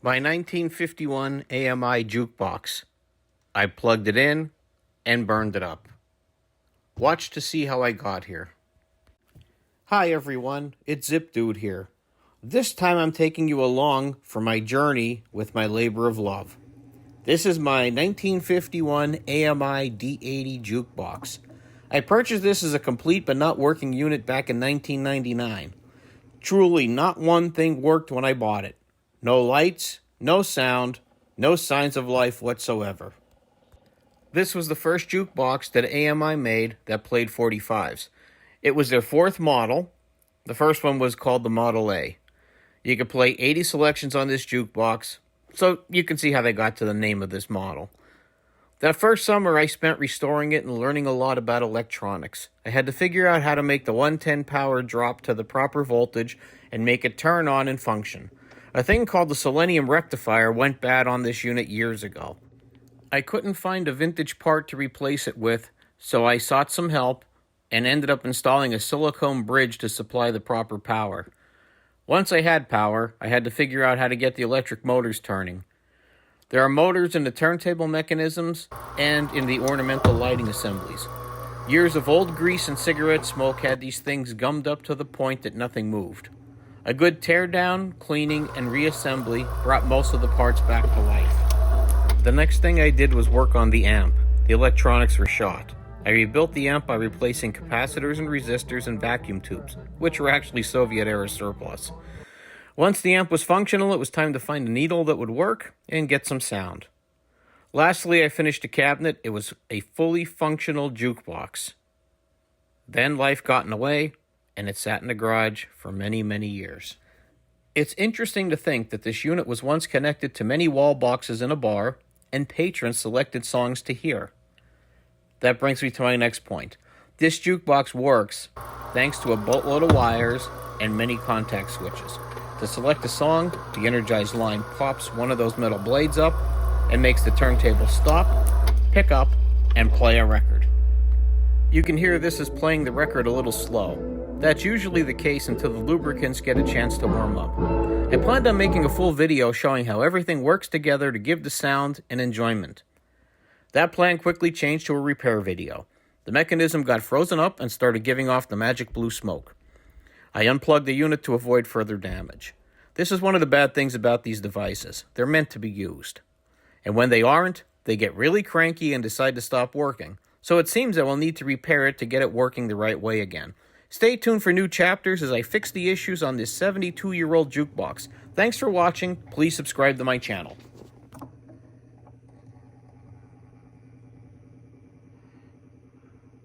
My 1951 AMI Jukebox. I plugged it in and burned it up. Watch to see how I got here. Hi everyone, it's Zip Dude here. This time I'm taking you along for my journey with my labor of love. This is my 1951 AMI D-80 Jukebox. I purchased this as a complete but not working unit back in 1999. Truly, not one thing worked when I bought it. No lights, no sound, no signs of life whatsoever. This was the first jukebox that AMI made that played 45s. It was their fourth model. The first one was called the Model A. You could play 80 selections on this jukebox, so you can see how they got to the name of this model. That first summer I spent restoring it and learning a lot about electronics. I had to figure out how to make the 110 power drop to the proper voltage and make it turn on and function. A thing called the selenium rectifier went bad on this unit years ago. I couldn't find a vintage part to replace it with, so I sought some help and ended up installing a silicone bridge to supply the proper power. Once I had power, I had to figure out how to get the electric motors turning. There are motors in the turntable mechanisms and in the ornamental lighting assemblies. Years of old grease and cigarette smoke had these things gummed up to the point that nothing moved. A good teardown, cleaning, and reassembly brought most of the parts back to life. The next thing I did was work on the amp. The electronics were shot. I rebuilt the amp by replacing capacitors and resistors and vacuum tubes, which were actually Soviet-era surplus. Once the amp was functional, it was time to find a needle that would work and get some sound. Lastly, I finished the cabinet. It was a fully functional jukebox. Then life got in the way, and it sat in the garage for many, many years. It's interesting to think that this unit was once connected to many wall boxes in a bar, and patrons selected songs to hear. That brings me to my next point. This jukebox works thanks to a boatload of wires and many contact switches. To select a song, the energized line pops one of those metal blades up and makes the turntable stop, pick up, and play a record. You can hear this is playing the record a little slow. That's usually the case until the lubricants get a chance to warm up. I planned on making a full video showing how everything works together to give the sound and enjoyment. That plan quickly changed to a repair video. The mechanism got frozen up and started giving off the magic blue smoke. I unplugged the unit to avoid further damage. This is one of the bad things about these devices. They're meant to be used. And when they aren't, they get really cranky and decide to stop working. So it seems I will need to repair it to get it working the right way again. Stay tuned for new chapters as I fix the issues on this 72-year-old jukebox. Thanks for watching. Please subscribe to my channel.